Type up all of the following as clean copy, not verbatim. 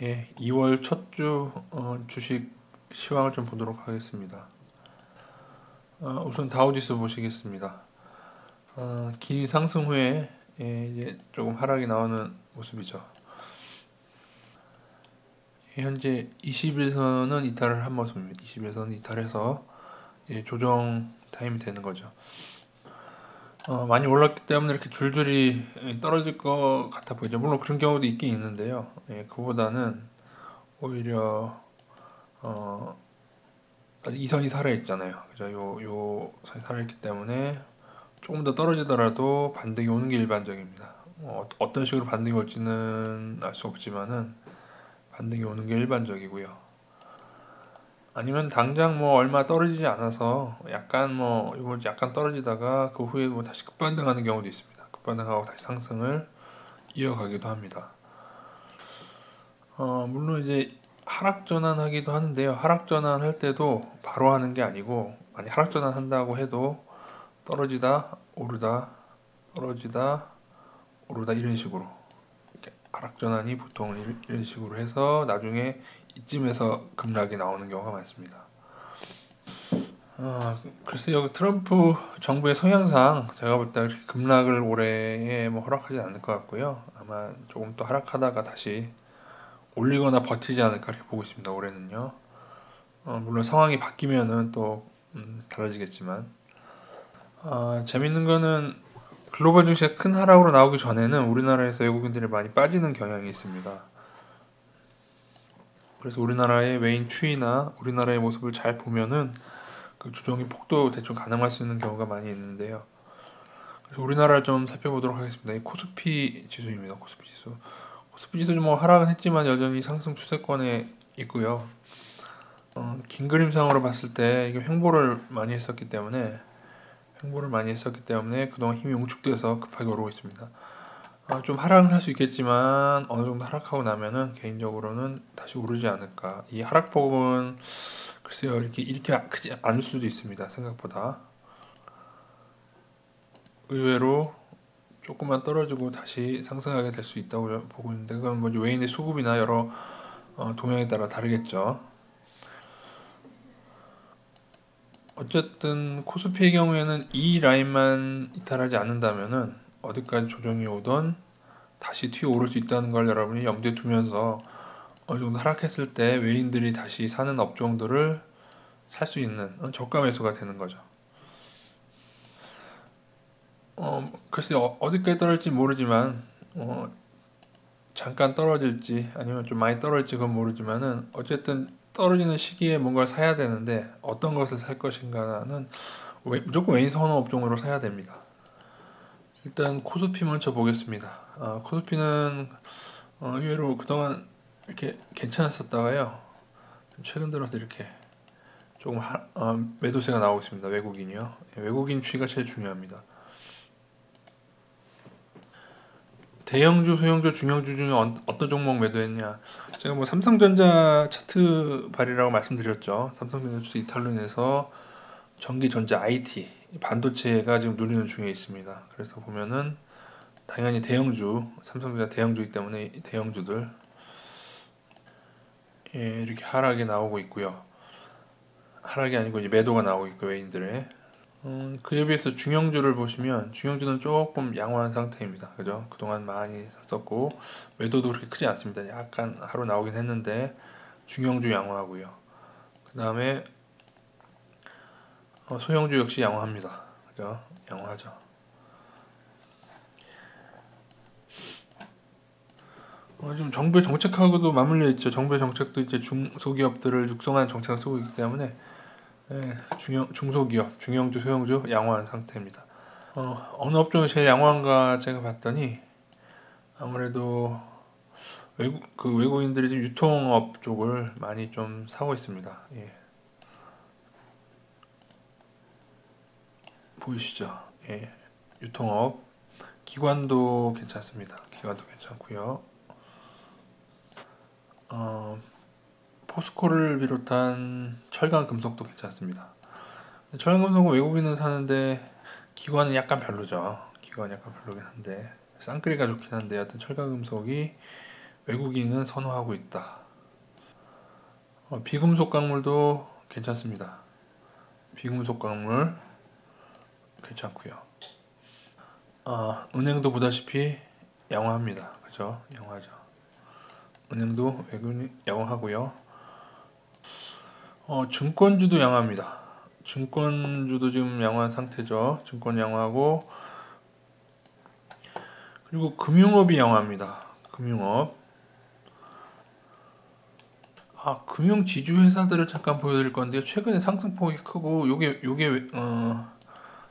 예, 2월 첫 주 주식 시황을 좀 보도록 하겠습니다. 우선 다우지수 보시겠습니다. 긴 상승 후에 이제 조금 하락이 나오는 모습이죠. 현재 20일선은 이탈을 한 모습입니다. 20일선 이탈해서 조정 타임이 되는 거죠. 많이 올랐기 때문에 이렇게 줄줄이 떨어질 것 같아 보이죠. 물론 그런 경우도 있긴 있는데요. 그보다는 오히려 어, 아직 이 선이 살아있잖아요. 그죠? 요 선이 살아있기 때문에 조금 더 떨어지더라도 반등이 오는 게 일반적입니다. 어떤 식으로 반등이 올지는 알 수 없지만은 반등이 오는 게 일반적이고요. 아니면 당장 뭐 얼마 떨어지지 않아서 약간 뭐 이번 약간 떨어지다가 그 후에 뭐 다시 급반등하는 경우도 있습니다. 급반등하고 다시 상승을 이어가기도 합니다. 물론 이제 하락 전환하기도 하는데요. 하락 전환할 때도 바로 하는 게 아니고, 만약 하락 전환 한다고 해도 떨어지다 오르다 떨어지다 오르다 이런 식으로 이렇게 하락 전환이 보통 이런 식으로 해서 나중에 이쯤에서 급락이 나오는 경우가 많습니다. 글쎄요, 트럼프 정부의 성향상 제가 볼 때 급락을 올해에 뭐 허락하지 않을 것 같고요. 아마 조금 또 하락하다가 다시 올리거나 버티지 않을까 이렇게 보고 있습니다. 올해는요. 물론 상황이 바뀌면은 또 달라지겠지만, 재밌는 거는 글로벌 증시가 큰 하락으로 나오기 전에는 우리나라에서 외국인들이 많이 빠지는 경향이 있습니다. 그래서 우리나라의 외인 추이나 우리나라의 모습을 잘 보면은 그 조정의 폭도 대충 가늠할 수 있는 경우가 많이 있는데요. 그래서 우리나라를 좀 살펴보도록 하겠습니다. 이 코스피 지수입니다. 코스피 지수. 코스피 지수 뭐 하락은 했지만 여전히 상승 추세권에 있고요. 긴 그림상으로 봤을 때 이게 횡보를 많이 했었기 때문에 그동안 힘이 응축돼서 급하게 오르고 있습니다. 좀 하락은 할 수 있겠지만 어느 정도 하락하고 나면은 개인적으로는 다시 오르지 않을까. 이 하락폭은 글쎄요, 이렇게 크지 않을 수도 있습니다. 생각보다 의외로 조금만 떨어지고 다시 상승하게 될 수 있다고 보고 있는데, 그건 뭐 외인의 수급이나 여러 동향에 따라 다르겠죠. 어쨌든 코스피의 경우에는 이 라인만 이탈하지 않는다면은 어디까지 조정이 오던 다시 튀어오를 수 있다는 걸 여러분이 염두에 두면서 어느 정도 하락했을 때 외인들이 다시 사는 업종들을 살 수 있는 저가 매수가 되는 거죠. 글쎄 어디까지 떨어질지 모르지만 잠깐 떨어질지 아니면 좀 많이 떨어질지 그건 모르지만은 어쨌든 떨어지는 시기에 뭔가를 사야 되는데 어떤 것을 살 것인가는 무조건 외인 선호 업종으로 사야 됩니다. 일단 코스피 먼저 보겠습니다. 코스피는 의외로 그동안 이렇게 괜찮았었다가요. 최근 들어서 이렇게 조금 매도세가 나오고 있습니다. 외국인이요. 외국인 추이가 제일 중요합니다. 대형주, 소형주, 중형주 중에 어떤 종목 매도했냐? 제가 뭐 삼성전자 차트 발이라고 말씀드렸죠. 삼성전자 추세 이탈로 인해서 전기, 전자, IT, 반도체가 지금 누리는 중에 있습니다. 그래서 보면은 당연히 대형주, 삼성전자 대형주이기 때문에 이 대형주들 이렇게 하락이 나오고 있고요. 하락이 아니고 이제 매도가 나오고 있고 외인들의 그에 비해서 중형주를 보시면 중형주는 조금 양호한 상태입니다. 그죠? 그동안 많이 샀었고 매도도 그렇게 크지 않습니다. 약간 하루 나오긴 했는데 중형주 양호하고요. 그 다음에 소형주 역시 양호합니다. 그죠? 양호하죠. 좀 정부의 정책하고도 맞물려 있죠. 정부의 정책도 이제 중소기업들을 육성하는 정책을 쓰고 있기 때문에 중소기업, 중형주, 소형주 양호한 상태입니다. 어느 업종이 제일 양호한가 제가 봤더니 아무래도 외국인들이 지금 유통업 쪽을 많이 좀 사고 있습니다. 예, 보이시죠? 예, 유통업, 기관도 괜찮습니다. 기관도 괜찮고요. 어, 포스코를 비롯한 철강 금속도 괜찮습니다. 철강 금속은 외국인은 사는데 기관은 약간 별로죠. 기관은 약간 별로긴 한데 쌍끌이가 좋긴 한데 하여튼 철강 금속이 외국인은 선호하고 있다. 비금속 광물도 괜찮습니다. 비금속 광물 괜찮고요. 은행도 보다시피 양호합니다. 그죠? 양호하죠. 은행도 외국인 양호하고요. 증권주도 양호합니다. 증권주도 지금 양호한 상태죠. 증권 양호하고, 그리고 금융업이 양호합니다. 금융업. 금융 지주 회사들을 잠깐 보여드릴 건데요. 최근에 상승폭이 크고,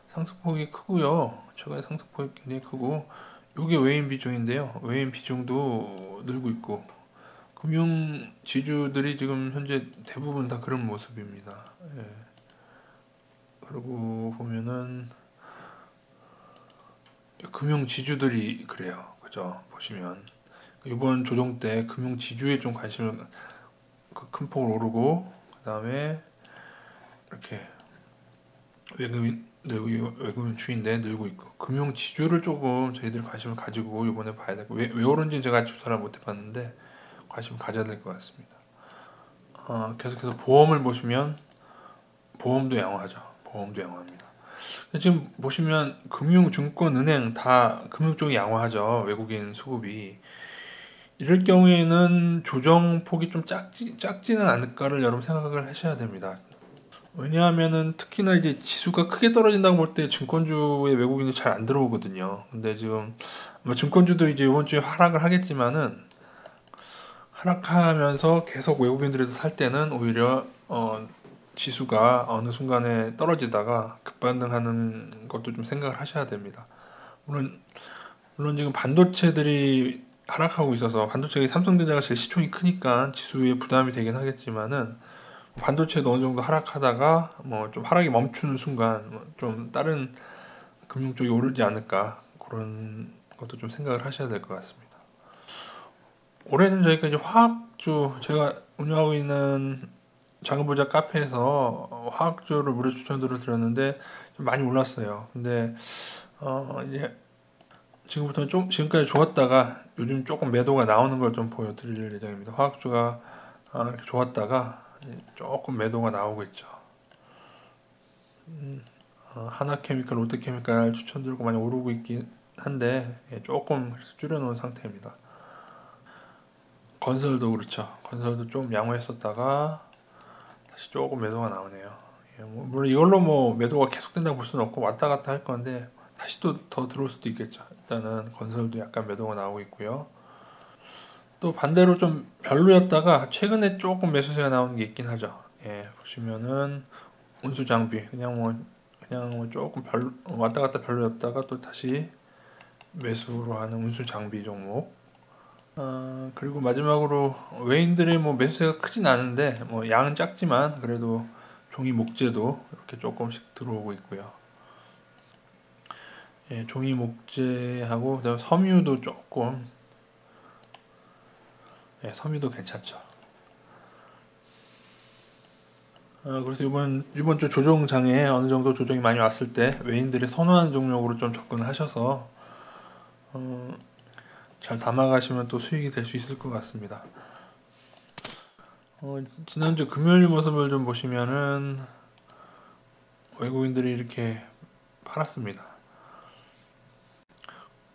상승폭이 크고요. 최근에 상승폭이 굉장히 크고, 요게 외인 비중인데요. 외인 비중도 늘고 있고, 금융 지주들이 지금 현재 대부분 다 그런 모습입니다. 예. 그리고 보면은 금융 지주들이 그래요. 그죠? 보시면 이번 조정 때 금융 지주에 좀 관심을 큰 폭으로 오르고, 그 다음에 이렇게 외국인 추인데 늘고 있고, 금융 지주를 조금 저희들 관심을 가지고 이번에 봐야 되고, 왜 오른지는 제가 조사를 못 해봤는데 관심을 가져야 될 것 같습니다. 계속해서 보험을 보시면 보험도 양호하죠. 보험도 양호합니다. 지금 보시면 금융, 증권, 은행 다 금융 쪽이 양호하죠. 외국인 수급이. 이럴 경우에는 조정폭이 좀 작지는 않을까를 여러분 생각을 하셔야 됩니다. 왜냐하면은 특히나 이제 지수가 크게 떨어진다고 볼 때 증권주에 외국인이 잘 안 들어오거든요. 근데 지금 증권주도 이제 이번 주에 하락을 하겠지만은, 하락하면서 계속 외국인들에서 살 때는 오히려 지수가 어느 순간에 떨어지다가 급반등하는 것도 좀 생각을 하셔야 됩니다. 물론 지금 반도체들이 하락하고 있어서, 반도체의 삼성전자가 제일 시총이 크니까 지수에 부담이 되긴 하겠지만은, 반도체도 어느 정도 하락하다가 뭐 좀 하락이 멈추는 순간 좀 다른 금융 쪽이 오르지 않을까, 그런 것도 좀 생각을 하셔야 될 것 같습니다. 올해는 저희가 이제 화학주, 제가 운영하고 있는 작은 부자 카페에서 화학주를 무료 추천으로 드렸는데 좀 많이 올랐어요. 근데 이제 지금부터는 좀 지금까지 좋았다가 요즘 조금 매도가 나오는 걸 좀 보여드릴 예정입니다. 화학주가 이렇게 좋았다가 조금 매도가 나오고 있죠. 하나케미칼, 롯데케미칼 추천드리고 많이 오르고 있긴 한데 조금 줄여놓은 상태입니다. 건설도 그렇죠. 건설도 좀 양호했었다가 다시 조금 매도가 나오네요. 물론 이걸로 뭐 매도가 계속된다고 볼 수는 없고 왔다 갔다 할 건데 다시 또 더 들어올 수도 있겠죠. 일단은 건설도 약간 매도가 나오고 있고요. 또 반대로 좀 별로였다가 최근에 조금 매수세가 나오는 게 있긴 하죠. 보시면은 운수 장비 그냥 뭐 조금 왔다 갔다 별로였다가 또 다시 매수로 하는 운수 장비 종목. 그리고 마지막으로 외인들의 뭐 매수세가 크진 않은데 뭐 양은 작지만 그래도 종이 목재도 이렇게 조금씩 들어오고 있고요. 종이 목재하고 그다음 섬유도 조금, 섬유도 괜찮죠. 그래서 이번 주 조정장에 어느 정도 조정이 많이 왔을 때 외인들이 선호하는 종목으로 좀 접근하셔서 잘 담아가시면 또 수익이 될 수 있을 것 같습니다. 지난주 금요일 모습을 좀 보시면은 외국인들이 이렇게 팔았습니다.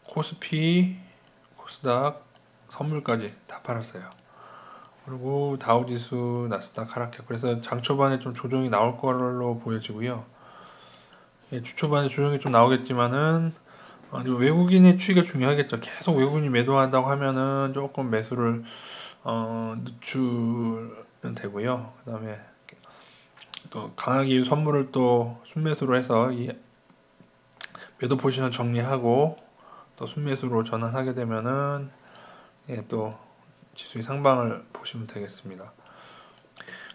코스피, 코스닥, 선물까지 다 팔았어요. 그리고 다우지수, 나스닥 하락했고, 그래서 장 초반에 좀 조정이 나올 걸로 보여지고요. 주 초반에 조정이 좀 나오겠지만은 외국인의 추이가 중요하겠죠. 계속 외국인이 매도한다고 하면은 조금 매수를 늦추면 되고요. 그다음에 또 강하게 선물을 또 순매수로 해서 이 매도 포지션 정리하고 또 순매수로 전환하게 되면은 또 지수의 상방을 보시면 되겠습니다.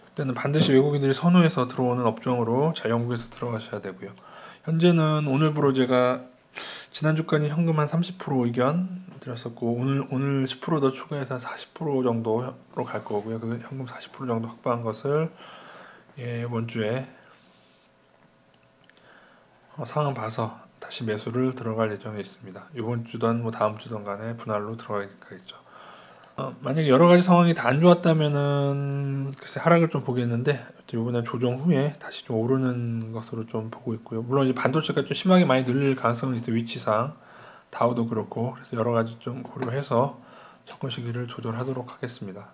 그때는 반드시 외국인들이 선호해서 들어오는 업종으로 잘 연구해서 들어가셔야 되고요. 현재는 오늘부로 제가 지난주까지 현금 한 30% 의견 드렸었고, 오늘 10%더 추가해서 한 40% 정도로 갈 거고요. 그 현금 40% 정도 확보한 것을 이번 주에 상황 봐서 다시 매수를 들어갈 예정에 있습니다. 이번 주든 뭐 다음 주든 간에 분할로 들어가겠죠. 만약에 여러 가지 상황이 다 안 좋았다면은 글쎄 하락을 좀 보겠는데 이번에 조정 후에 다시 좀 오르는 것으로 좀 보고 있고요. 물론 이제 반도체가 좀 심하게 많이 늘릴 가능성은 있어요. 위치상 다우도 그렇고 그래서 여러 가지 좀 고려해서 접근 시기를 조절하도록 하겠습니다.